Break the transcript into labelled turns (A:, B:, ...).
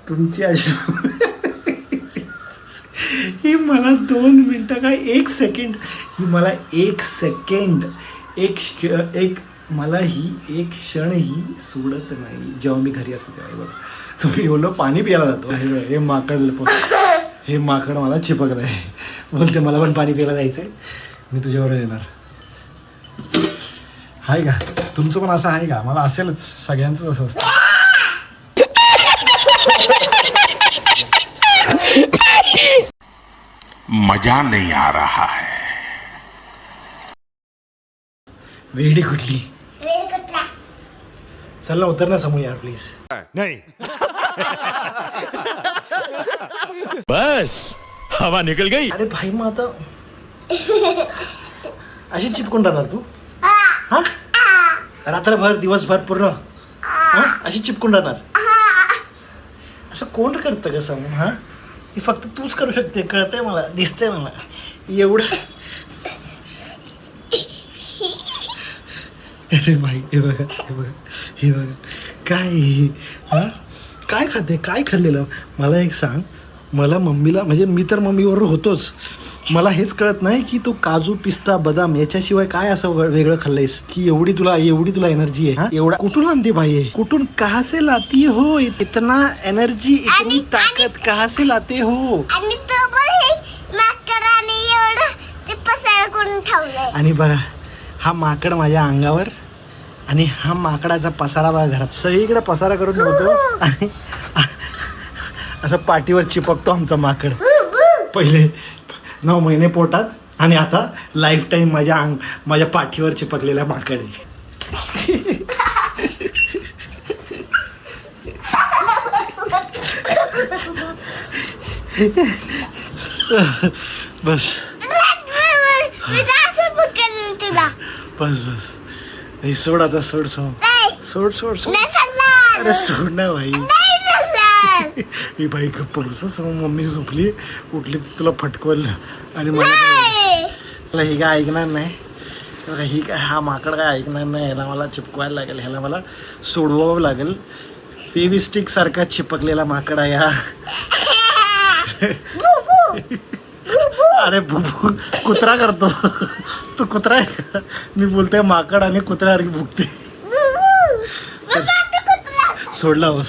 A: तुमची अशी ही मला 2 मिनटं काय 1 सेकंड, ही मला 1 सेकंड एक मला ही एक क्षणही सोडत नाही. जेव्हा मी घरी असतो तेव्हा बघ तुम्ही एवढं पाणी प्यायला जातो. हे माकड मला चिपकत आहे, बोलते मला पण पाणी प्यायला जायचं आहे, मी तुझ्यावर येणार. आहे का तुमचं पण असं आहे का? मला असेलच, सगळ्यांचंच असं असतं.
B: मजा नहीं आ रहा है.
A: वेडी कुठली? चल ना उतर ना समोर यार प्लीज.
C: नहीं. बस हवा निकल गई.
A: अरे भाई मग आता अशी चिपकून राहणार तू? हा रात्रभर दिवसभर पूर्ण अशी चिपकून राहणार? असं कोण करतं का समोर? हा ती फक्त तूच करू शकते, कळतंय मला, दिसतंय मला एवढं. अरे भाई हे बघा काय हा काय खाते, काय खाल्लेलं मला एक सांग. मला मम्मीला म्हणजे मी तर मम्मीवर होतोच, मला हेच कळत नाही की तू काजू पिस्ता बदाम याच्याशिवाय काय असं वेगळं खाल्लंयस की एवढी तुला एनर्जी आहे. एवढा कुठून आणते भाई? कुठून कहा से लाती हो इतना एनर्जी, इतनी ताकत कहा से लाते हो? आणि बघा हा माकड माझ्या अंगावर आणि हा माकडाचा पसारा बघा घरात, सगळीकडे पसारा करून ठेवतो आणि असं पाठीवर चिपकतो आमचा माकड. पहिले 9 महिने पोटात आणि आता लाईफ टाईम माझ्या पाठीवर चिपकलेला माकड आहे. बस बस हे सोड आता, सोड अरे सोड ना भाई. ही बाई गप्प बस, मम्मी झोपली उठली तुला फटकवलं आणि मला ही काय ऐकणार नाही. ही काय हा माकड काय ऐकणार नाही, ह्याला मला चिपकवायला लागेल, ह्याला मला सोडवावं लागेल. फेविस्टिक सारखा चिपकलेला माकड आहे हा. अरे भुबू कुत्रा करतो तू, कुत्रा आहे का? मी बोलते माकड आणि कुत्र्यासारखी भुकते. सोडलं.